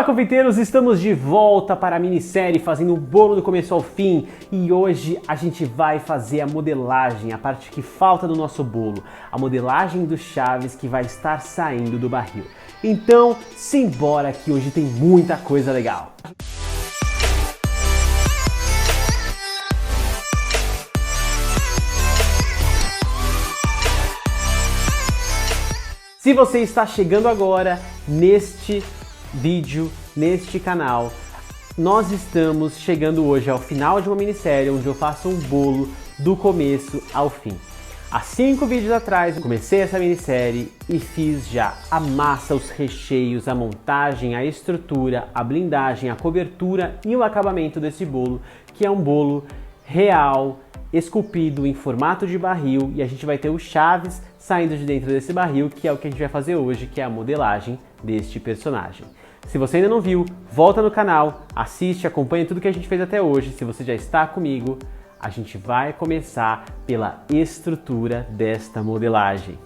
Olá, confeiteiros, estamos de volta para a minissérie Fazendo o Bolo do Começo ao Fim e hoje a gente vai fazer a modelagem, a parte que falta do nosso bolo, a modelagem do Chaves que vai estar saindo do barril. Então, simbora que hoje tem muita coisa legal. Se você está chegando agora neste vídeo, neste canal, nós estamos chegando hoje ao final de uma minissérie onde eu faço um bolo do começo ao fim. Há 5 vídeos atrás eu comecei essa minissérie e fiz já a massa, os recheios, a montagem, a estrutura, a blindagem, a cobertura e o acabamento desse bolo, que é um bolo real, esculpido em formato de barril, e a gente vai ter o Chaves saindo de dentro desse barril, que é o que a gente vai fazer hoje, que é a modelagem deste personagem. Se você ainda não viu, volta no canal, assiste, acompanha tudo que a gente fez até hoje. Se você já está comigo, a gente vai começar pela estrutura desta modelagem.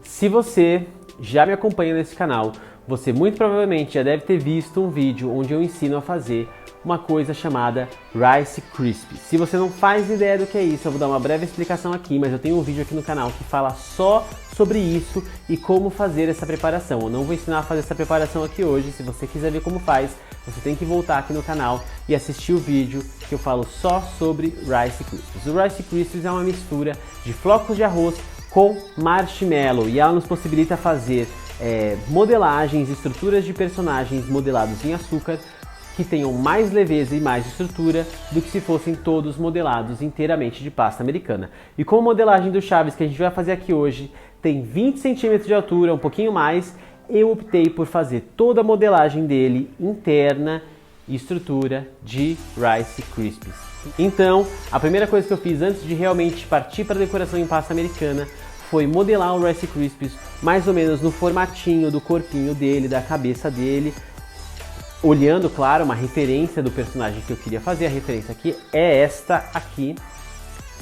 Se você já me acompanha nesse canal, você muito provavelmente já deve ter visto um vídeo onde eu ensino a fazer uma coisa chamada Rice Krispies. Se você não faz ideia do que é isso, eu vou dar uma breve explicação aqui, mas eu tenho um vídeo aqui no canal que fala só sobre isso e como fazer essa preparação. Eu não vou ensinar a fazer essa preparação aqui hoje. Se você quiser ver como faz, você tem que voltar aqui no canal e assistir o vídeo que eu falo só sobre Rice Krispies. O Rice Krispies é uma mistura de flocos de arroz com marshmallow e ela nos possibilita fazer modelagens, estruturas de personagens modelados em açúcar que tenham mais leveza e mais estrutura do que se fossem todos modelados inteiramente de pasta americana. E com a modelagem do Chaves que a gente vai fazer aqui hoje, tem 20 centímetros de altura, um pouquinho mais, eu optei por fazer toda a modelagem dele interna e estrutura de Rice Krispies. Então, a primeira coisa que eu fiz antes de realmente partir para a decoração em pasta americana foi modelar o Rice Krispies mais ou menos no formatinho do corpinho dele, da cabeça dele, olhando, claro, uma referência do personagem que eu queria fazer. A referência aqui é esta aqui.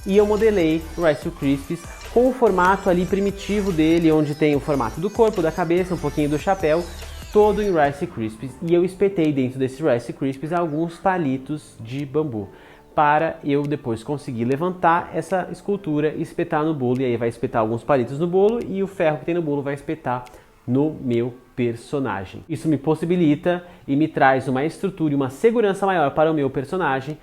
E eu modelei o Rice Krispies com o formato ali primitivo dele, onde tem o formato do corpo, da cabeça, um pouquinho do chapéu, todo em Rice Krispies. E eu espetei dentro desse Rice Krispies alguns palitos de bambu, para eu depois conseguir levantar essa escultura e espetar no bolo. E aí vai espetar alguns palitos no bolo e o ferro que tem no bolo vai espetar no meu personagem. Isso me possibilita e me traz uma estrutura e uma segurança maior para o meu personagem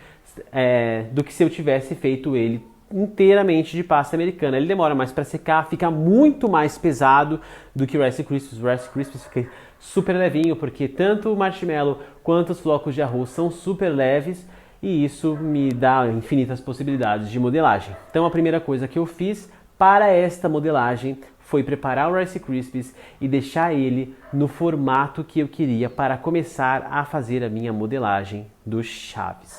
do que se eu tivesse feito ele inteiramente de pasta americana. Ele demora mais para secar, fica muito mais pesado do que o Rice Krispies. O Rice Krispies fica super levinho porque tanto o marshmallow quanto os flocos de arroz são super leves e isso me dá infinitas possibilidades de modelagem. Então a primeira coisa que eu fiz para esta modelagem foi preparar o Rice Krispies e deixar ele no formato que eu queria para começar a fazer a minha modelagem do Chaves.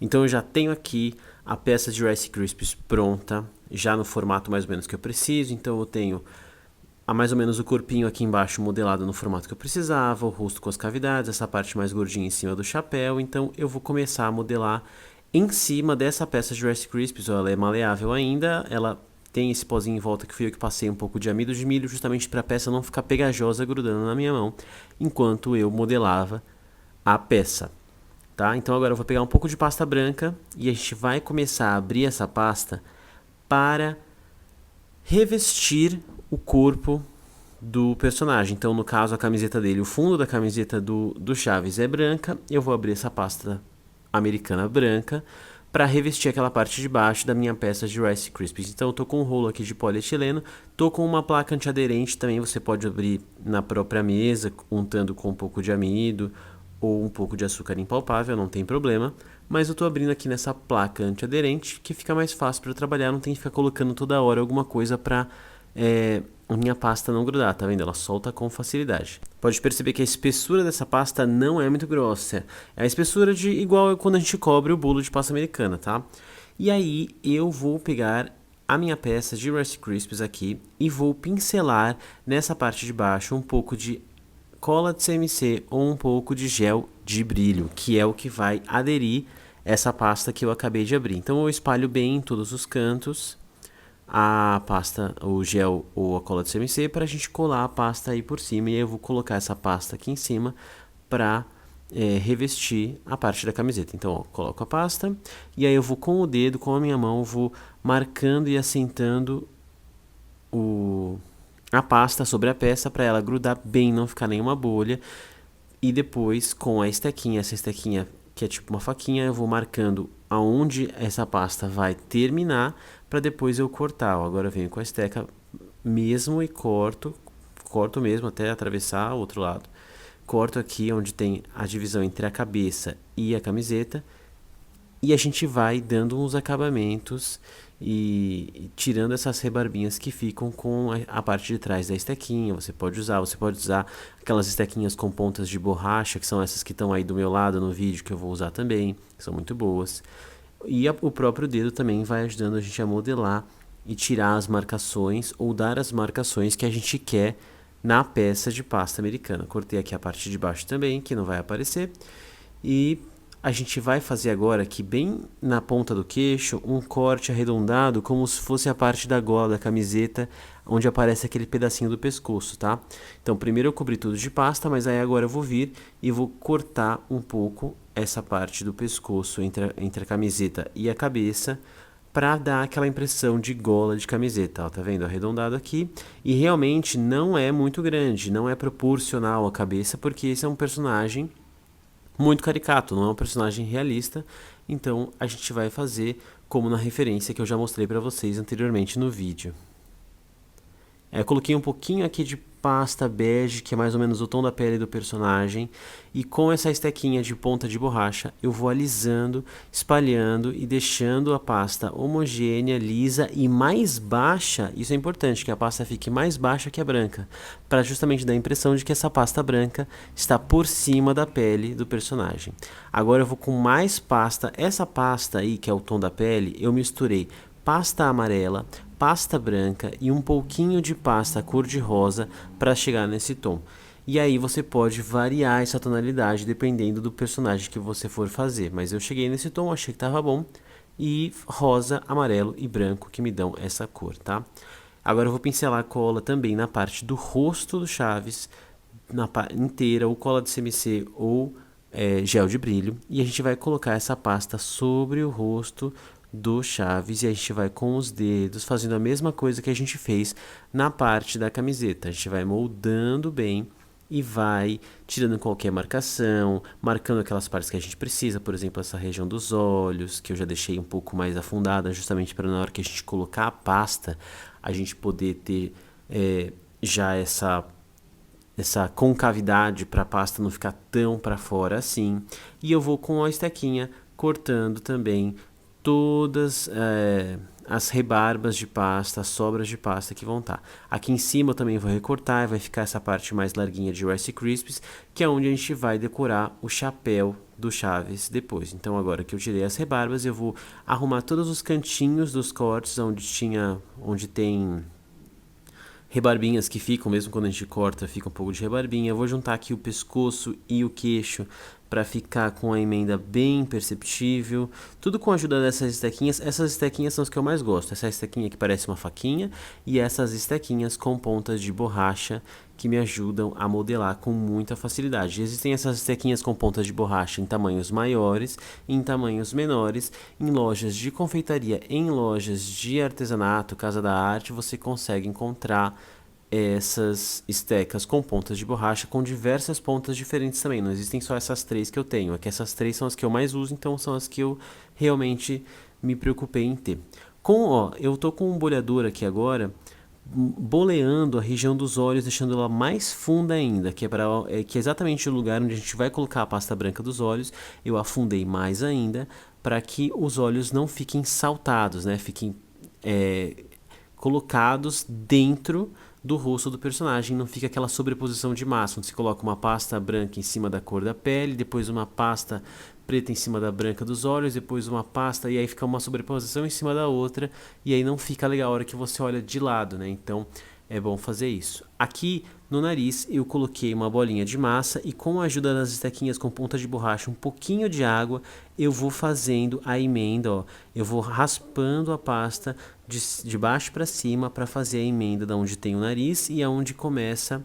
Então eu já tenho aqui a peça de Rice Krispies pronta, já no formato mais ou menos que eu preciso. Então eu tenho mais ou menos o corpinho aqui embaixo modelado no formato que eu precisava, o rosto com as cavidades, essa parte mais gordinha em cima do chapéu. Então eu vou começar a modelar em cima dessa peça de Rice Krispies. Ela é maleável ainda, ela tem esse pozinho em volta que fui eu que passei um pouco de amido de milho justamente para a peça não ficar pegajosa grudando na minha mão enquanto eu modelava a peça, tá? Então agora eu vou pegar um pouco de pasta branca e a gente vai começar a abrir essa pasta para revestir o corpo do personagem. Então no caso a camiseta dele, o fundo da camiseta do Chaves é branca, eu vou abrir essa pasta americana branca para revestir aquela parte de baixo da minha peça de Rice Krispies. Então eu tô com um rolo aqui de polietileno, tô com uma placa antiaderente, também você pode abrir na própria mesa, untando com um pouco de amido ou um pouco de açúcar impalpável, não tem problema, mas eu tô abrindo aqui nessa placa antiaderente, que fica mais fácil para eu trabalhar, não tem que ficar colocando toda hora alguma coisa para a minha pasta não grudar, tá vendo? Ela solta com facilidade. Pode perceber que a espessura dessa pasta não é muito grossa. É a espessura de igual quando a gente cobre o bolo de pasta americana, tá? E aí eu vou pegar a minha peça de Rice Krispies aqui e vou pincelar nessa parte de baixo um pouco de cola de CMC ou um pouco de gel de brilho, que é o que vai aderir essa pasta que eu acabei de abrir. Então eu espalho bem em todos os cantos a pasta, o gel ou a cola de CMC para a gente colar a pasta aí por cima. E eu vou colocar essa pasta aqui em cima para revestir a parte da camiseta. Então, ó, coloco a pasta e aí eu vou com o dedo, com a minha mão, vou marcando e assentando a pasta sobre a peça para ela grudar bem, não ficar nenhuma bolha. E depois, com a estequinha, essa estequinha que é tipo uma faquinha, eu vou marcando aonde essa pasta vai terminar para depois eu cortar. Ó, agora eu venho com a esteca mesmo e corto mesmo até atravessar o outro lado. Corto aqui onde tem a divisão entre a cabeça e a camiseta e a gente vai dando uns acabamentos e tirando essas rebarbinhas que ficam com a parte de trás da estequinha. Você pode usar aquelas estequinhas com pontas de borracha, que são essas que estão aí do meu lado no vídeo, que eu vou usar também, que são muito boas. E o próprio dedo também vai ajudando a gente a modelar e tirar as marcações ou dar as marcações que a gente quer na peça de pasta americana. Cortei aqui a parte de baixo também, que não vai aparecer. E a gente vai fazer agora aqui bem na ponta do queixo um corte arredondado, como se fosse a parte da gola da camiseta, onde aparece aquele pedacinho do pescoço, tá? Então primeiro eu cobri tudo de pasta, mas aí agora eu vou vir e vou cortar um pouco essa parte do pescoço entre a camiseta e a cabeça, para dar aquela impressão de gola de camiseta, ó, tá vendo? Arredondado aqui. E realmente não é muito grande, não é proporcional à cabeça, porque esse é um personagem muito caricato, não é um personagem realista. Então a gente vai fazer como na referência que eu já mostrei para vocês anteriormente no vídeo. Eu coloquei um pouquinho aqui de pasta bege, que é mais ou menos o tom da pele do personagem, e com essa estequinha de ponta de borracha eu vou alisando, espalhando e deixando a pasta homogênea, lisa e mais baixa. Isso é importante, que a pasta fique mais baixa que a branca, para justamente dar a impressão de que essa pasta branca está por cima da pele do personagem. Agora eu vou com mais pasta. Essa pasta aí, que é o tom da pele, eu misturei pasta amarela, pasta branca e um pouquinho de pasta cor-de-rosa para chegar nesse tom. E aí você pode variar essa tonalidade dependendo do personagem que você for fazer. Mas eu cheguei nesse tom, achei que estava bom. E rosa, amarelo e branco que me dão essa cor, tá? Agora eu vou pincelar a cola também na parte do rosto do Chaves, inteira, ou cola de CMC ou gel de brilho. E a gente vai colocar essa pasta sobre o rosto do Chaves e a gente vai com os dedos fazendo a mesma coisa que a gente fez na parte da camiseta. A gente vai moldando bem e vai tirando qualquer marcação, marcando aquelas partes que a gente precisa, por exemplo, essa região dos olhos, que eu já deixei um pouco mais afundada, justamente para na hora que a gente colocar a pasta, a gente poder ter já essa concavidade para a pasta não ficar tão para fora assim. E eu vou com a estequinha cortando também todas as rebarbas de pasta, as sobras de pasta que vão estar. Aqui em cima eu também vou recortar e vai ficar essa parte mais larguinha de Rice Krispies, que é onde a gente vai decorar o chapéu do Chaves depois. Então agora que eu tirei as rebarbas, eu vou arrumar todos os cantinhos dos cortes onde tem rebarbinhas que ficam, mesmo quando a gente corta, fica um pouco de rebarbinha. Eu vou juntar aqui o pescoço e o queixo para ficar com a emenda bem perceptível. Tudo com a ajuda dessas estequinhas. Essas estequinhas são as que eu mais gosto. Essa estequinha que parece uma faquinha e essas estequinhas com pontas de borracha que me ajudam a modelar com muita facilidade. Existem essas estequinhas com pontas de borracha em tamanhos maiores e em tamanhos menores. Em lojas de confeitaria, em lojas de artesanato, Casa da Arte, você consegue encontrar essas estecas com pontas de borracha com diversas pontas diferentes também. Não existem só essas três que eu tenho. É que essas três são as que eu mais uso, então são as que eu realmente me preocupei em ter. Eu tô com um boleador aqui agora, boleando a região dos olhos, deixando ela mais funda ainda, que é exatamente o lugar onde a gente vai colocar a pasta branca dos olhos. Eu afundei mais ainda para que os olhos não fiquem saltados, né? Fiquem colocados dentro do rosto do personagem, não fica aquela sobreposição de massa, onde se coloca uma pasta branca em cima da cor da pele, depois uma pasta preta em cima da branca dos olhos, depois uma pasta, e aí fica uma sobreposição em cima da outra, e aí não fica legal a hora que você olha de lado, né? Então é bom fazer isso. Aqui no nariz eu coloquei uma bolinha de massa e com a ajuda das estequinhas com ponta de borracha, um pouquinho de água, eu vou fazendo a emenda, ó. Eu vou raspando a pasta de baixo para cima para fazer a emenda da onde tem o nariz e aonde começa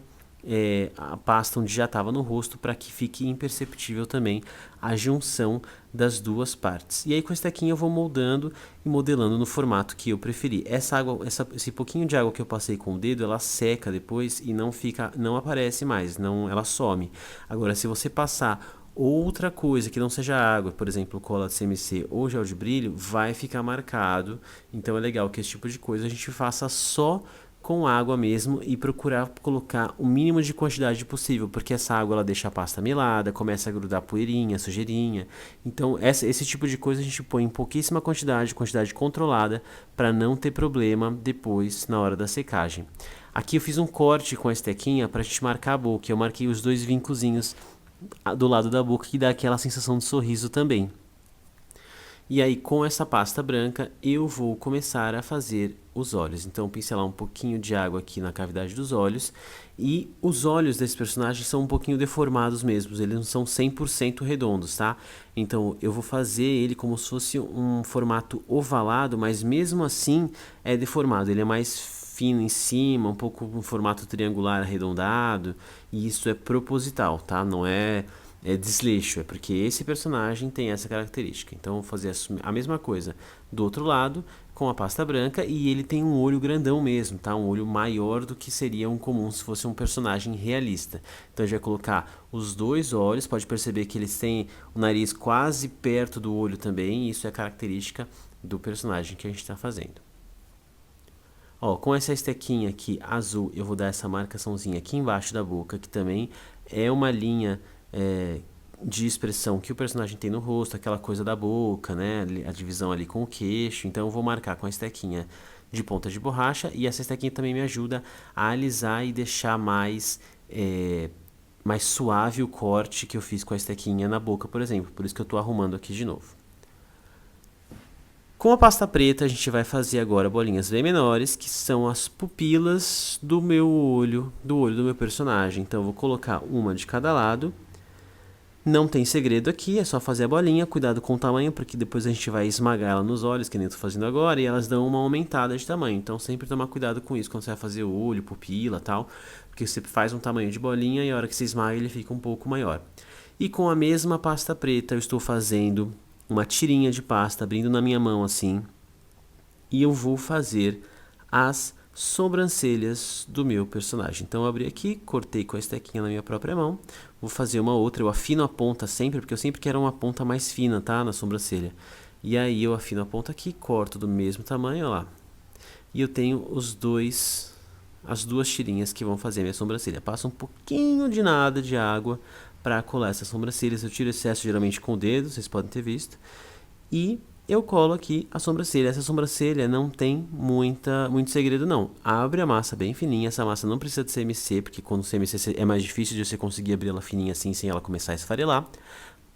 a pasta onde já estava no rosto para que fique imperceptível também a junção das duas partes. E aí com esse tequinho eu vou moldando e modelando no formato que eu preferi. Essa água, esse pouquinho de água que eu passei com o dedo, ela seca depois e não aparece mais, não, ela some. Agora se você passar outra coisa que não seja água, por exemplo, cola de CMC ou gel de brilho, vai ficar marcado. Então é legal que esse tipo de coisa a gente faça só com água mesmo e procurar colocar o mínimo de quantidade possível, porque essa água ela deixa a pasta melada, começa a grudar poeirinha, sujeirinha. Então esse tipo de coisa a gente põe em pouquíssima quantidade controlada, para não ter problema depois na hora da secagem. Aqui eu fiz um corte com a estequinha para a gente marcar a boca. Eu marquei os dois vincozinhos do lado da boca que dá aquela sensação de sorriso também. E aí com essa pasta branca eu vou começar a fazer os olhos. Então pincelar um pouquinho de água aqui na cavidade dos olhos. E os olhos desse personagem são um pouquinho deformados mesmo, eles não são 100% redondos, tá? Então eu vou fazer ele como se fosse um formato ovalado, mas mesmo assim é deformado, ele é mais fino em cima, um pouco um formato triangular arredondado, e isso é proposital, tá? Não é desleixo, é porque esse personagem tem essa característica. Então, eu vou fazer a mesma coisa do outro lado com a pasta branca e ele tem um olho grandão mesmo, tá? Um olho maior do que seria um comum se fosse um personagem realista. Então, a gente vai colocar os dois olhos, pode perceber que eles têm o nariz quase perto do olho também, e isso é característica do personagem que a gente está fazendo. Ó, com essa estequinha aqui azul, eu vou dar essa marcaçãozinha aqui embaixo da boca, que também é uma linha de expressão que o personagem tem no rosto, aquela coisa da boca, né? A divisão ali com o queixo. Então eu vou marcar com a estequinha de ponta de borracha, e essa estequinha também me ajuda a alisar e deixar mais suave o corte que eu fiz com a estequinha na boca, por exemplo. Por isso que eu estou arrumando aqui de novo. Com a pasta preta, a gente vai fazer agora bolinhas bem menores, que são as pupilas do olho do meu personagem. Então eu vou colocar uma de cada lado. Não tem segredo aqui, é só fazer a bolinha, cuidado com o tamanho, porque depois a gente vai esmagar ela nos olhos, que nem eu tô fazendo agora, e elas dão uma aumentada de tamanho. Então sempre tomar cuidado com isso quando você vai fazer o olho, pupila e tal, porque você faz um tamanho de bolinha e a hora que você esmaga ele fica um pouco maior. E com a mesma pasta preta eu estou fazendo uma tirinha de pasta, abrindo na minha mão assim, e eu vou fazer as sobrancelhas do meu personagem. Então eu abri aqui, cortei com a estequinha na minha própria mão, vou fazer uma outra, eu afino a ponta sempre, porque eu sempre quero uma ponta mais fina, tá, na sobrancelha. E aí eu afino a ponta aqui, corto do mesmo tamanho, ó lá. E eu tenho as duas tirinhas que vão fazer a minha sobrancelha. Passo um pouquinho de nada de água para colar essas sobrancelhas. Eu tiro excesso geralmente com o dedo, vocês podem ter visto. E eu colo aqui a sobrancelha. Essa sobrancelha não tem muito segredo não. Abre a massa bem fininha. Essa massa não precisa de CMC, porque quando CMC é mais difícil de você conseguir abrir ela fininha assim, sem ela começar a esfarelar.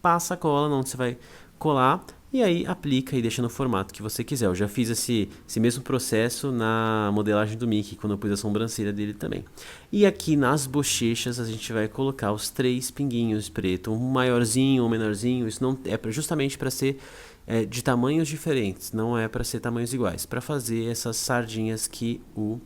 Passa a cola onde você vai colar e aí aplica e deixa no formato que você quiser. Eu já fiz esse mesmo processo na modelagem do Mickey, quando eu pus a sobrancelha dele também. E aqui nas bochechas a gente vai colocar os 3 pinguinhos preto, um maiorzinho, um menorzinho. Isso não é justamente para ser de tamanhos diferentes, não é para ser tamanhos iguais, para fazer essas sardinhas que o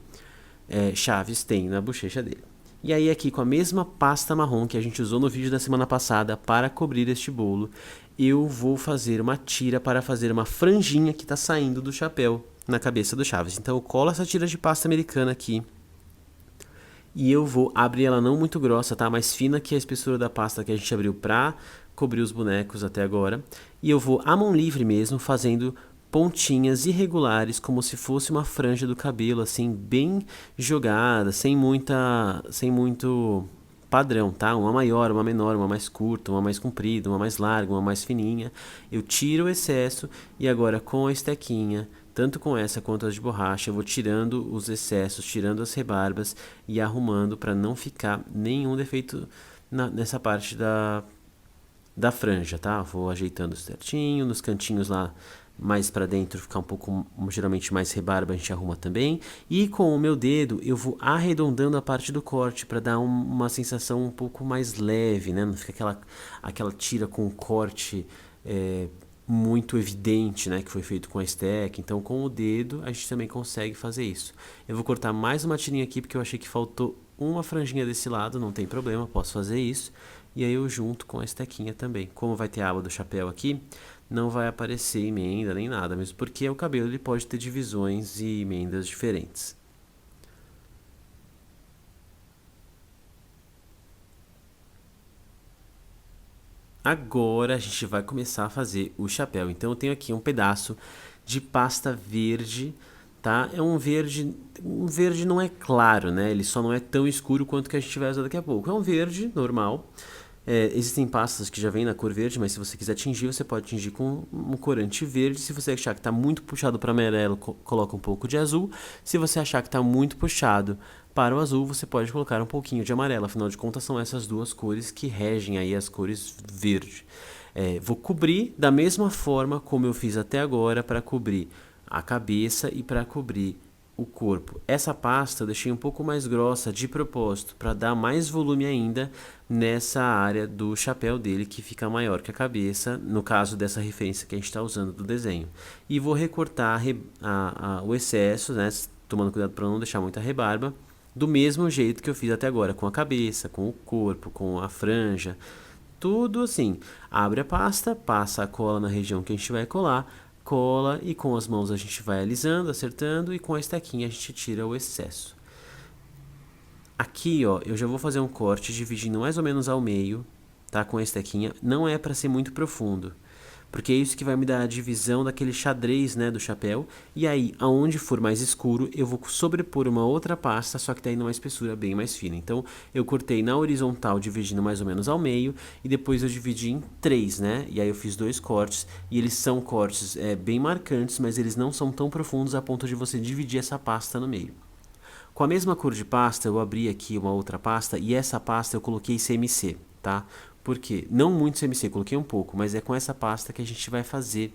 Chaves tem na bochecha dele. E aí aqui com a mesma pasta marrom que a gente usou no vídeo da semana passada para cobrir este bolo, eu vou fazer uma tira para fazer uma franjinha que está saindo do chapéu na cabeça do Chaves. Então eu colo essa tira de pasta americana aqui e eu vou abrir ela não muito grossa, tá? Mais fina que a espessura da pasta que a gente abriu para cobrir os bonecos até agora. E eu vou à mão livre mesmo fazendo pontinhas irregulares, como se fosse uma franja do cabelo, assim, bem jogada, sem muito padrão, tá? Uma maior, uma menor, uma mais curta, uma mais comprida, uma mais larga, uma mais fininha. Eu tiro o excesso e agora com a estequinha, tanto com essa quanto as de borracha, eu vou tirando os excessos, tirando as rebarbas e arrumando para não ficar nenhum defeito nessa parte da franja, tá? Vou ajeitando certinho, nos cantinhos lá mais para dentro ficar um pouco, geralmente mais rebarba a gente arruma também. E com o meu dedo eu vou arredondando a parte do corte para dar uma sensação um pouco mais leve, né? Não fica aquela tira com corte muito evidente, né? Que foi feito com a esteca. Então com o dedo a gente também consegue fazer isso. Eu vou cortar mais uma tirinha aqui porque eu achei que faltou uma franjinha desse lado, não tem problema, posso fazer isso. E aí eu junto com a estequinha também. Como vai ter a aba do chapéu aqui, não vai aparecer emenda nem nada, mesmo porque o cabelo ele pode ter divisões e emendas diferentes. Agora a gente vai começar a fazer o chapéu. Então eu tenho aqui um pedaço de pasta verde, tá? É um verde não é claro, né? Ele só não é tão escuro quanto que a gente vai usar daqui a pouco. É um verde normal. Existem pastas que já vêm na cor verde, mas se você quiser tingir, você pode tingir com um corante verde. Se você achar que está muito puxado para amarelo, coloca um pouco de azul. Se você achar que está muito puxado para o azul, você pode colocar um pouquinho de amarelo. Afinal de contas, são essas duas cores que regem aí as cores verde. Vou cobrir da mesma forma como eu fiz até agora para cobrir a cabeça e para cobrir o corpo. Essa pasta eu deixei um pouco mais grossa de propósito para dar mais volume ainda nessa área do chapéu dele, que fica maior que a cabeça, no caso dessa referência que a gente está usando do desenho. E vou recortar o excesso, né, tomando cuidado para não deixar muita rebarba, do mesmo jeito que eu fiz até agora, com a cabeça, com o corpo, com a franja, tudo assim. Abre a pasta, passa a cola na região que a gente vai colar, cola e com as mãos a gente vai alisando, acertando e com a estequinha a gente tira o excesso. Aqui, ó, eu já vou fazer um corte dividindo mais ou menos ao meio, tá? Com a estequinha. Não é para ser muito profundo, porque é isso que vai me dar a divisão daquele xadrez, né, do chapéu. E aí, aonde for mais escuro, eu vou sobrepor uma outra pasta, só que daí numa espessura bem mais fina. Então, eu cortei na horizontal, dividindo mais ou menos ao meio, e depois eu dividi em 3, né? E aí eu fiz 2 cortes, e eles são cortes bem marcantes, mas eles não são tão profundos a ponto de você dividir essa pasta no meio. Com a mesma cor de pasta, eu abri aqui uma outra pasta, e essa pasta eu coloquei CMC, tá? Por quê? Não muito CMC, coloquei um pouco, mas é com essa pasta que a gente vai fazer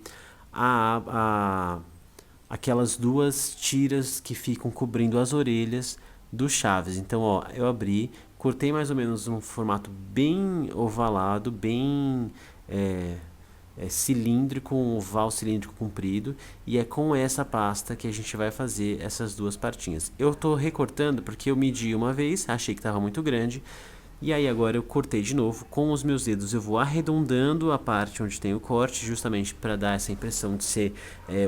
aquelas duas tiras que ficam cobrindo as orelhas do Chaves. Então, ó, eu abri, cortei mais ou menos um formato bem ovalado, bem cilíndrico, um oval cilíndrico comprido, e é com essa pasta que a gente vai fazer essas duas partinhas. Eu tô recortando porque eu medi uma vez, achei que estava muito grande, e aí agora eu cortei de novo. Com os meus dedos eu vou arredondando a parte onde tem o corte, justamente para dar essa impressão de ser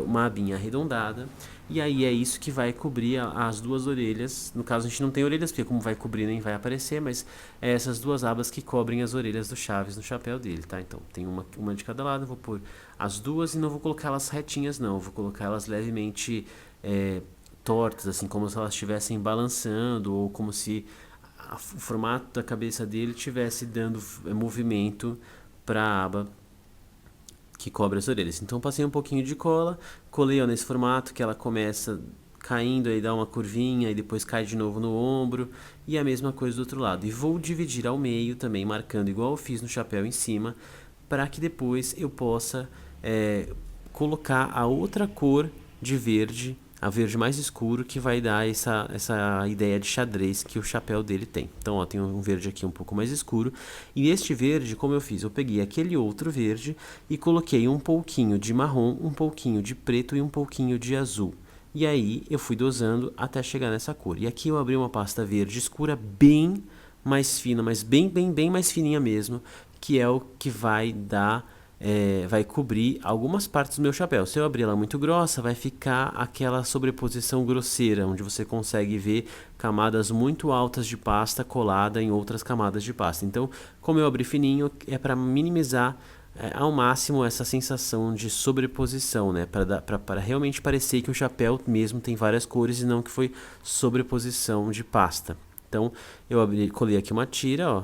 uma abinha arredondada. E aí é isso que vai cobrir as duas orelhas. No caso a gente não tem orelhas, porque como vai cobrir nem vai aparecer, mas é essas duas abas que cobrem as orelhas do Chaves no chapéu dele, tá? Então tem uma de cada lado, eu vou pôr as duas e não vou colocar elas retinhas não, eu vou colocar elas levemente tortas, assim como se elas estivessem balançando, ou como se o formato da cabeça dele estivesse dando movimento para a aba que cobre as orelhas. Então passei um pouquinho de cola, colei nesse formato que ela começa caindo, aí dá uma curvinha e depois cai de novo no ombro, e a mesma coisa do outro lado. E vou dividir ao meio também, marcando igual eu fiz no chapéu em cima, para que depois eu possa colocar a outra cor de verde, a verde mais escuro, que vai dar essa ideia de xadrez que o chapéu dele tem. Então, ó, tem um verde aqui um pouco mais escuro. E este verde, como eu fiz? Eu peguei aquele outro verde e coloquei um pouquinho de marrom, um pouquinho de preto e um pouquinho de azul. E aí, eu fui dosando até chegar nessa cor. E aqui eu abri uma pasta verde escura bem mais fina, mas bem mais fininha mesmo, que é o que vai dar... vai cobrir algumas partes do meu chapéu. Se eu abrir ela muito grossa, vai ficar aquela sobreposição grosseira, onde você consegue ver camadas muito altas de pasta colada em outras camadas de pasta. Então, como eu abri fininho, é para minimizar ao máximo essa sensação de sobreposição, né? Para realmente parecer que o chapéu mesmo tem várias cores e não que foi sobreposição de pasta. Então, eu colei aqui uma tira, ó.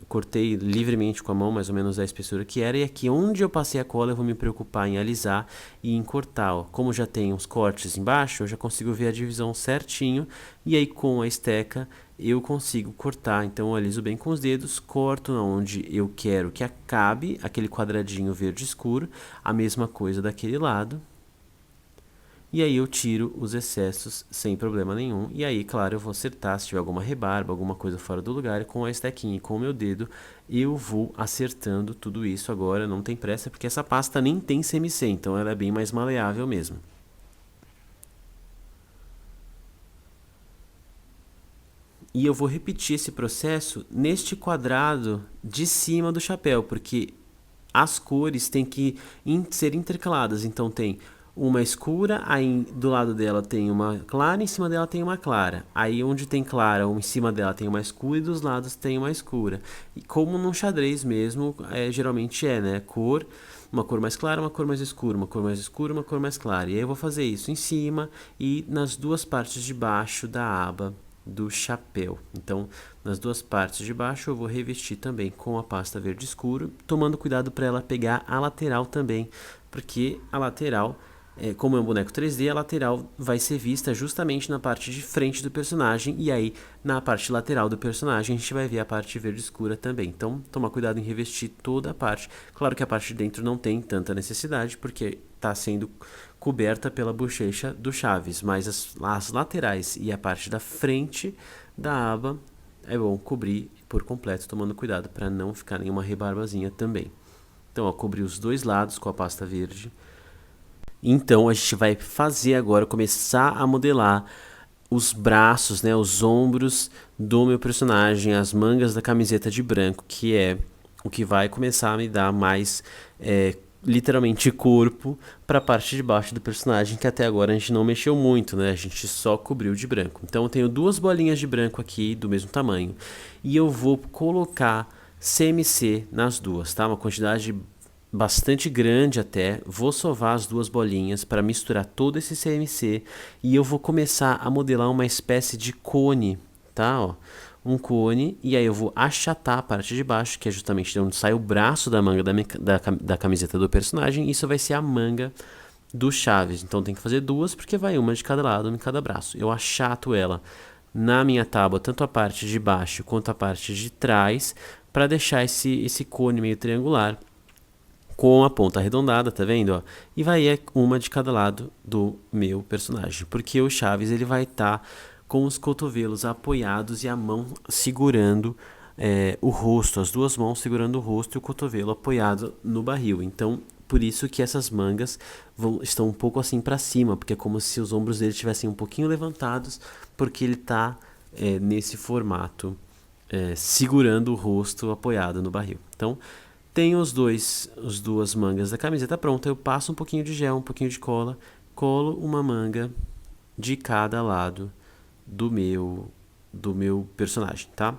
Cortei livremente com a mão, mais ou menos a espessura que era, e aqui onde eu passei a cola eu vou me preocupar em alisar e em cortar, ó. Como já tem uns cortes embaixo, eu já consigo ver a divisão certinho, e aí com a esteca eu consigo cortar. Então eu aliso bem com os dedos, corto onde eu quero que acabe aquele quadradinho verde escuro, a mesma coisa daquele lado. E aí eu tiro os excessos sem problema nenhum. E aí, claro, eu vou acertar se tiver alguma rebarba, alguma coisa fora do lugar. E com a estequinha e com o meu dedo, eu vou acertando tudo isso agora. Não tem pressa, porque essa pasta nem tem CMC, então ela é bem mais maleável mesmo. E eu vou repetir esse processo neste quadrado de cima do chapéu, porque as cores têm que ser intercaladas. Então tem uma escura, aí do lado dela tem uma clara, em cima dela tem uma clara. Aí onde tem clara, em cima dela tem uma escura e dos lados tem uma escura. E como num xadrez mesmo, geralmente né? Uma cor mais clara, uma cor mais escura, uma cor mais escura, uma cor mais clara. E aí eu vou fazer isso em cima e nas duas partes de baixo da aba do chapéu. Então, nas duas partes de baixo eu vou revestir também com a pasta verde escuro, tomando cuidado para ela pegar a lateral também, porque a lateral, como é um boneco 3D, a lateral vai ser vista justamente na parte de frente do personagem, e aí na parte lateral do personagem a gente vai ver a parte verde escura também. Então, tomar cuidado em revestir toda a parte. Claro que a parte de dentro não tem tanta necessidade, porque está sendo coberta pela bochecha do Chaves, mas as laterais e a parte da frente da aba é bom cobrir por completo, tomando cuidado para não ficar nenhuma rebarbazinha também. Então, ó, cobri os dois lados com a pasta verde. Então, a gente vai fazer agora, começar a modelar os braços, né, os ombros do meu personagem, as mangas da camiseta de branco, que é o que vai começar a me dar mais literalmente corpo para a parte de baixo do personagem, que até agora a gente não mexeu muito, né? A gente só cobriu de branco. Então eu tenho duas bolinhas de branco aqui do mesmo tamanho e eu vou colocar CMC nas duas, tá? Uma quantidade bastante grande até. Vou sovar as duas bolinhas para misturar todo esse CMC e eu vou começar a modelar uma espécie de cone, tá? Ó, um cone, e aí eu vou achatar a parte de baixo, que é justamente de onde sai o braço da manga da camiseta do personagem. Isso vai ser a manga do Chaves. Então tem que fazer duas, porque vai uma de cada lado, uma em cada braço. Eu achato ela na minha tábua, tanto a parte de baixo quanto a parte de trás, para deixar esse cone meio triangular com a ponta arredondada, tá vendo? Ó? E vai uma de cada lado do meu personagem, porque o Chaves ele vai estar com os cotovelos apoiados e a mão segurando o rosto, as duas mãos segurando o rosto e o cotovelo apoiado no barril. Então, por isso que essas mangas estão um pouco assim para cima, porque é como se os ombros dele estivessem um pouquinho levantados, porque ele está nesse formato, segurando o rosto apoiado no barril. Então, tenho as duas mangas da camiseta pronta, eu passo um pouquinho de gel, um pouquinho de cola, colo uma manga de cada lado do meu personagem, tá?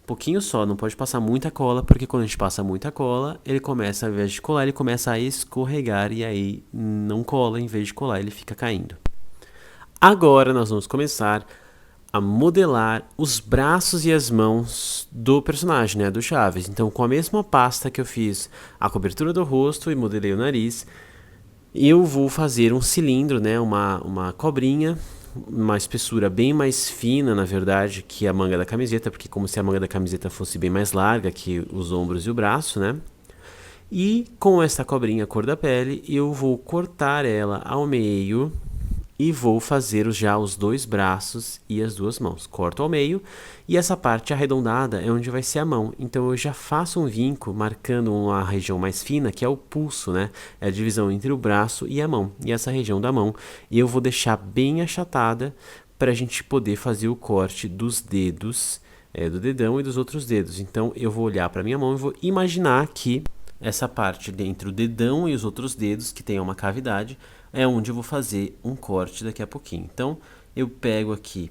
Pouquinho só, não pode passar muita cola, porque quando a gente passa muita cola, ele começa, ao invés de colar, ele começa a escorregar e aí não cola, em vez de colar, ele fica caindo. Agora nós vamos começar a modelar os braços e as mãos do personagem, né, do Chaves. Então, com a mesma pasta que eu fiz a cobertura do rosto e modelei o nariz, eu vou fazer um cilindro, né, uma cobrinha, uma espessura bem mais fina, na verdade, que a manga da camiseta, porque como se a manga da camiseta fosse bem mais larga que os ombros e o braço, né? E com essa cobrinha cor da pele, eu vou cortar ela ao meio e vou fazer já os dois braços e as duas mãos. Corto ao meio e essa parte arredondada é onde vai ser a mão. Então eu já faço um vinco marcando uma região mais fina, que é o pulso, né? É a divisão entre o braço e a mão. E essa região da mão eu vou deixar bem achatada para a gente poder fazer o corte dos dedos, do dedão e dos outros dedos. Então eu vou olhar para minha mão e vou imaginar que essa parte entre o dedão e os outros dedos, que tem uma cavidade, é onde eu vou fazer um corte daqui a pouquinho. Então, eu pego aqui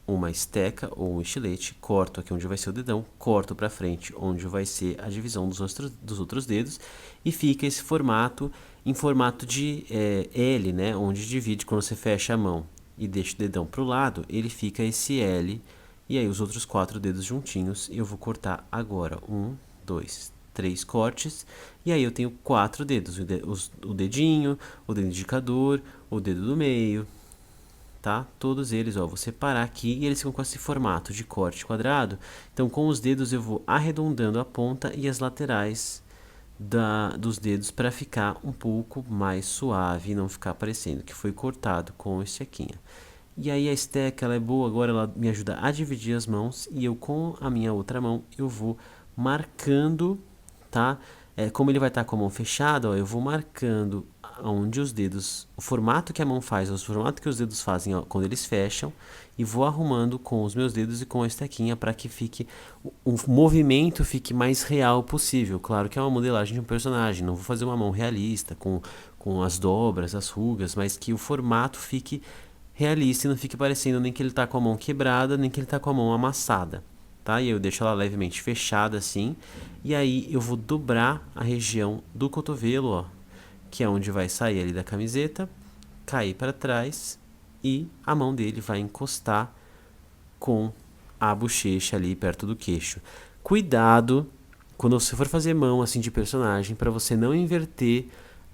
uma esteca ou um estilete, corto aqui onde vai ser o dedão, corto para frente onde vai ser a divisão dos outros dedos e fica esse formato em formato de L, né? Onde divide quando você fecha a mão e deixa o dedão para o lado, ele fica esse L e aí os outros 4 dedos juntinhos eu vou cortar agora. 1, 2, 3 cortes, e aí eu tenho 4 dedos, o dedinho, o dedo indicador, o dedo do meio, tá? Todos eles, ó, vou separar aqui e eles ficam com esse formato de corte quadrado. Então com os dedos eu vou arredondando a ponta e as laterais dos dedos para ficar um pouco mais suave e não ficar parecendo que foi cortado com estequinha. E aí a esteca ela é boa, agora ela me ajuda a dividir as mãos e eu com a minha outra mão eu vou marcando, tá? Como ele vai estar com a mão fechada, ó, eu vou marcando onde os dedos, o formato que a mão faz, o formato que os dedos fazem quando eles fecham, e vou arrumando com os meus dedos e com a estequinha para que o movimento fique mais real possível. Claro que é uma modelagem de um personagem, não vou fazer uma mão realista com as dobras, as rugas, mas que o formato fique realista e não fique parecendo nem que ele tá com a mão quebrada, nem que ele tá com a mão amassada, tá? E eu deixo ela levemente fechada assim, e aí eu vou dobrar a região do cotovelo, ó, que é onde vai sair ali da camiseta, cair para trás e a mão dele vai encostar com a bochecha ali perto do queixo. Cuidado quando você for fazer mão assim de personagem para você não inverter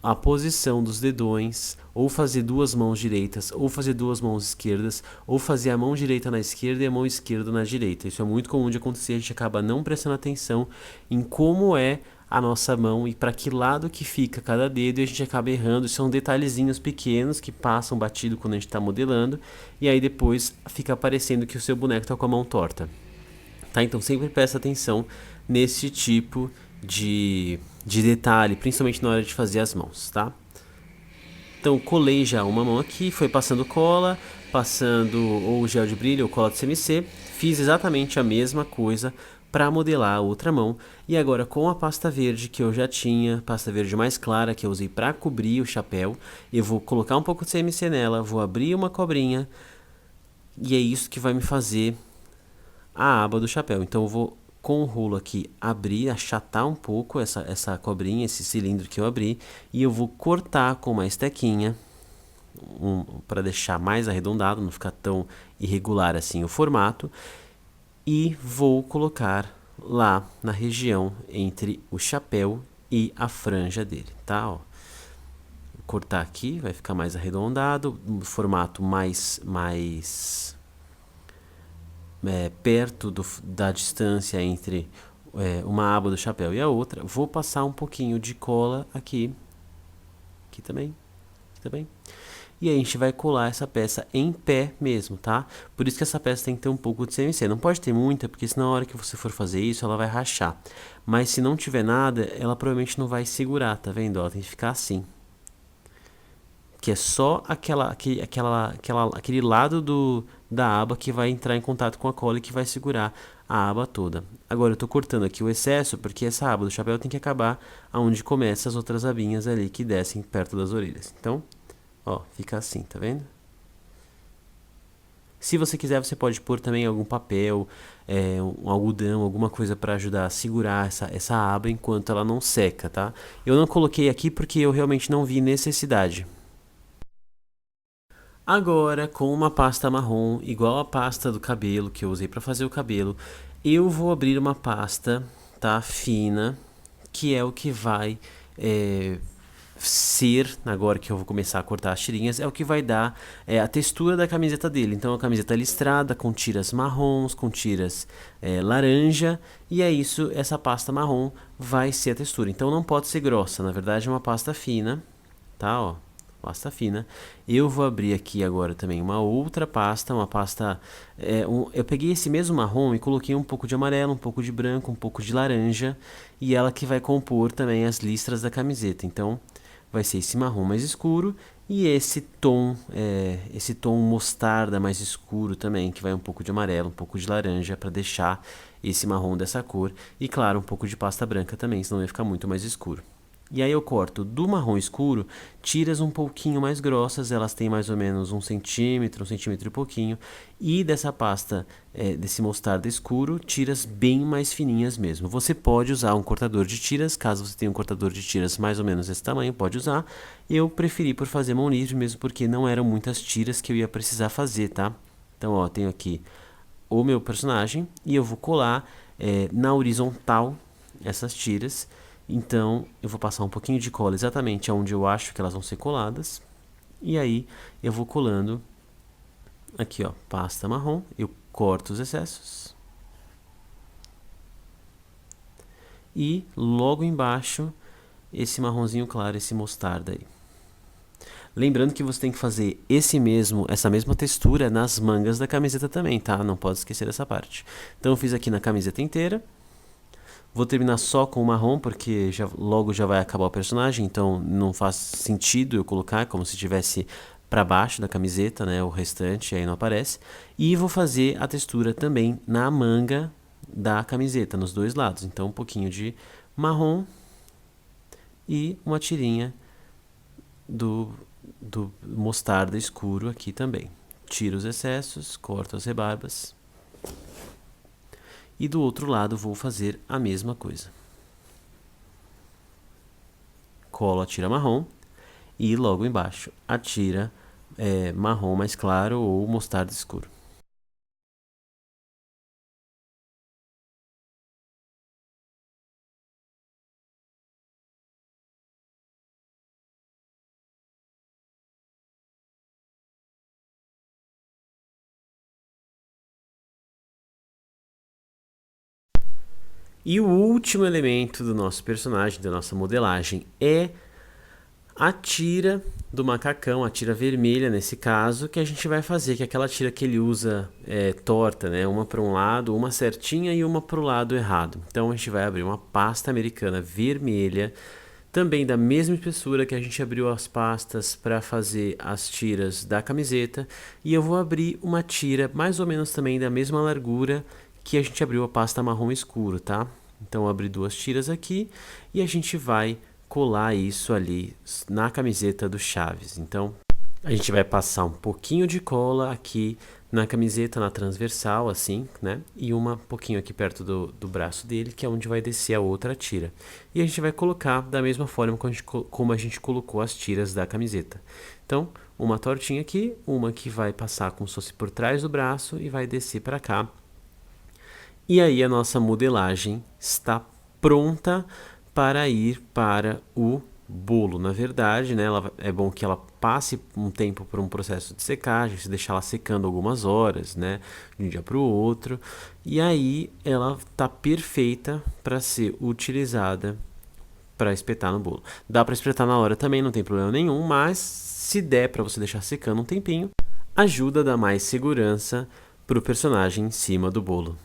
a posição dos dedões, ou fazer duas mãos direitas, ou fazer duas mãos esquerdas, ou fazer a mão direita na esquerda e a mão esquerda na direita. Isso é muito comum de acontecer, a gente acaba não prestando atenção em como é a nossa mão e para que lado que fica cada dedo, e a gente acaba errando. São detalhezinhos pequenos que passam batido quando a gente está modelando, e aí depois fica parecendo que o seu boneco está com a mão torta. Tá? Então sempre presta atenção nesse tipo de detalhe, principalmente na hora de fazer as mãos, tá? Então colei já uma mão aqui, foi passando cola, passando ou gel de brilho ou cola de CMC, fiz exatamente a mesma coisa para modelar a outra mão, e agora com a pasta verde que eu já tinha, pasta verde mais clara que eu usei para cobrir o chapéu, eu vou colocar um pouco de CMC nela, vou abrir uma cobrinha, e é isso que vai me fazer a aba do chapéu. Então eu vou com o rolo aqui abrir, achatar um pouco essa cobrinha, esse cilindro que eu abri, e eu vou cortar com uma estequinha para deixar mais arredondado, não ficar tão irregular assim o formato, e vou colocar lá na região entre o chapéu e a franja dele, tá? Ó. Cortar aqui, vai ficar mais arredondado, um formato mais perto da distância entre uma aba do chapéu e a outra. Vou passar um pouquinho de cola aqui também, e aí a gente vai colar essa peça em pé mesmo, tá? Por isso que essa peça tem que ter um pouco de CMC, não pode ter muita, porque senão na hora que você for fazer isso, ela vai rachar. Mas se não tiver nada, ela provavelmente não vai segurar, tá vendo? Ela tem que ficar assim. Que é só aquele lado da aba que vai entrar em contato com a cola e que vai segurar a aba toda. Agora eu tô cortando aqui o excesso, porque essa aba do chapéu tem que acabar aonde começa as outras abinhas ali que descem perto das orelhas. Então, ó, fica assim, tá vendo? Se você quiser, você pode pôr também algum papel, um algodão, alguma coisa para ajudar a segurar essa aba enquanto ela não seca, tá? Eu não coloquei aqui porque eu realmente não vi necessidade. Agora, com uma pasta marrom, igual a pasta do cabelo que eu usei para fazer o cabelo, eu vou abrir uma pasta, tá, fina, que é o que vai ser, agora que eu vou começar a cortar as tirinhas, é o que vai dar a textura da camiseta dele. Então, a camiseta listrada, com tiras marrons, com tiras laranja, e é isso, essa pasta marrom vai ser a textura. Então, não pode ser grossa, na verdade é uma pasta fina, tá, ó. Pasta fina. Eu vou abrir aqui agora também uma outra pasta, eu peguei esse mesmo marrom e coloquei um pouco de amarelo, um pouco de branco, um pouco de laranja, e ela que vai compor também as listras da camiseta. Então vai ser esse marrom mais escuro e esse tom mostarda mais escuro também, que vai um pouco de amarelo, um pouco de laranja para deixar esse marrom dessa cor, e claro, um pouco de pasta branca também, senão vai ficar muito mais escuro. E aí eu corto do marrom escuro tiras um pouquinho mais grossas, elas têm mais ou menos 1 centímetro e pouquinho, e dessa pasta, desse mostarda escuro, tiras bem mais fininhas mesmo. Você pode usar um cortador de tiras, caso você tenha um cortador de tiras mais ou menos desse tamanho, pode usar. Eu preferi por fazer mão livre mesmo, porque não eram muitas tiras que eu ia precisar fazer, tá? Então, ó, tenho aqui o meu personagem, e eu vou colar na horizontal essas tiras. Então, eu vou passar um pouquinho de cola exatamente onde eu acho que elas vão ser coladas. E aí, eu vou colando aqui, ó, pasta marrom. Eu corto os excessos. E logo embaixo, esse marronzinho claro, esse mostarda aí. Lembrando que você tem que fazer essa mesma textura nas mangas da camiseta também, tá? Não pode esquecer dessa parte. Então, eu fiz aqui na camiseta inteira. Vou terminar só com o marrom, porque logo já vai acabar o personagem, então não faz sentido eu colocar como se tivesse para baixo da camiseta, né, o restante aí não aparece. E vou fazer a textura também na manga da camiseta, nos dois lados. Então um pouquinho de marrom e uma tirinha do mostarda escuro aqui também. Tiro os excessos, corto as rebarbas. E do outro lado vou fazer a mesma coisa. Colo a tira marrom e logo embaixo a tira marrom mais claro ou mostarda escuro. E o último elemento do nosso personagem, da nossa modelagem, é a tira do macacão, a tira vermelha nesse caso, que a gente vai fazer, que é aquela tira que ele usa torta, né? Uma para um lado, uma certinha e uma para o lado errado. Então a gente vai abrir uma pasta americana vermelha, também da mesma espessura que a gente abriu as pastas para fazer as tiras da camiseta, e eu vou abrir uma tira mais ou menos também da mesma largura que a gente abriu a pasta marrom escuro, tá? Então eu abri duas tiras aqui e a gente vai colar isso ali na camiseta do Chaves. Então a gente vai passar um pouquinho de cola aqui na camiseta, na transversal, assim, né? E um pouquinho aqui perto do braço dele, que é onde vai descer a outra tira. E a gente vai colocar da mesma forma como a gente colocou as tiras da camiseta. Então, uma tortinha aqui, uma que vai passar como se fosse por trás do braço e vai descer para cá. E aí a nossa modelagem está pronta para ir para o bolo. Na verdade, né, é bom que ela passe um tempo por um processo de secagem, se deixar ela secando algumas horas, né, de um dia para o outro. E aí ela está perfeita para ser utilizada para espetar no bolo. Dá para espetar na hora também, não tem problema nenhum, mas se der para você deixar secando um tempinho, ajuda a dar mais segurança para o personagem em cima do bolo.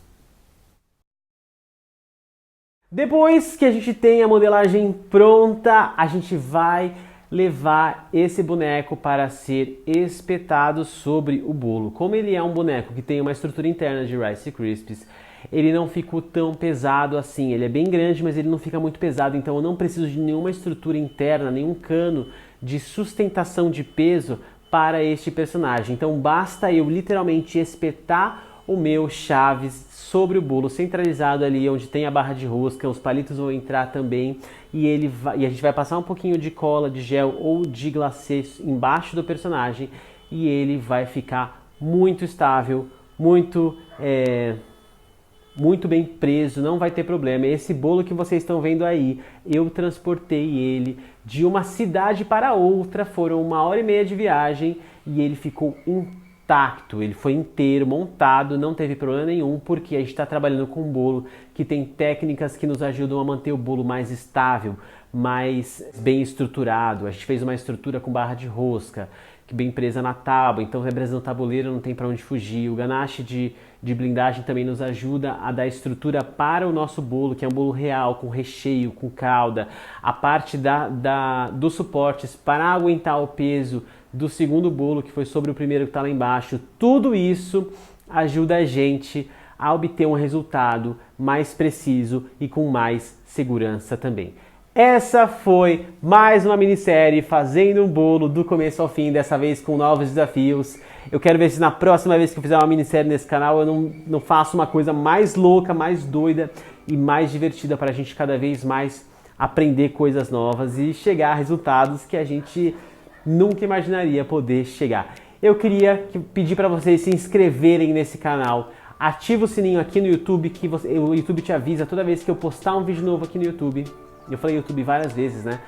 Depois que a gente tem a modelagem pronta, a gente vai levar esse boneco para ser espetado sobre o bolo. Como ele é um boneco que tem uma estrutura interna de Rice Krispies, ele não ficou tão pesado assim. Ele é bem grande, mas ele não fica muito pesado, então eu não preciso de nenhuma estrutura interna, nenhum cano de sustentação de peso para este personagem. Então basta eu literalmente espetar o meu Chaves sobre o bolo, centralizado ali onde tem a barra de rosca, os palitos vão entrar também e a gente vai passar um pouquinho de cola, de gel ou de glacê embaixo do personagem e ele vai ficar muito estável, muito bem preso, não vai ter problema. Esse bolo que vocês estão vendo aí, eu transportei ele de uma cidade para outra, foram 1h30 de viagem e ele ficou intacto, ele foi inteiro, montado, não teve problema nenhum, porque a gente está trabalhando com um bolo que tem técnicas que nos ajudam a manter o bolo mais estável, mais bem estruturado. A gente fez uma estrutura com barra de rosca, que bem presa na tábua, então represando o tabuleiro não tem para onde fugir. O ganache de blindagem também nos ajuda a dar estrutura para o nosso bolo, que é um bolo real, com recheio, com calda. A parte dos suportes para aguentar o peso do segundo bolo, que foi sobre o primeiro que está lá embaixo. Tudo isso ajuda a gente a obter um resultado mais preciso e com mais segurança também. Essa foi mais uma minissérie fazendo um bolo do começo ao fim, dessa vez com novos desafios. Eu quero ver se na próxima vez que eu fizer uma minissérie nesse canal eu não faço uma coisa mais louca, mais doida e mais divertida para a gente cada vez mais aprender coisas novas e chegar a resultados que a gente nunca imaginaria poder chegar. Eu queria pedir para vocês se inscreverem nesse canal. Ativa o sininho aqui no YouTube, que o YouTube te avisa toda vez que eu postar um vídeo novo aqui no YouTube. Eu falei YouTube várias vezes, né?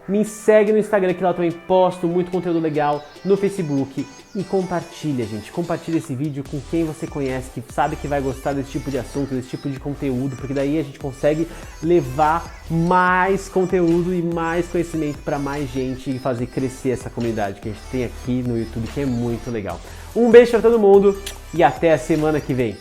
Me segue no Instagram, que lá eu também posto muito conteúdo legal, no Facebook. E compartilha, gente. Compartilha esse vídeo com quem você conhece, que sabe que vai gostar desse tipo de assunto, desse tipo de conteúdo, porque daí a gente consegue levar mais conteúdo e mais conhecimento para mais gente e fazer crescer essa comunidade que a gente tem aqui no YouTube, que é muito legal. Um beijo para todo mundo e até a semana que vem.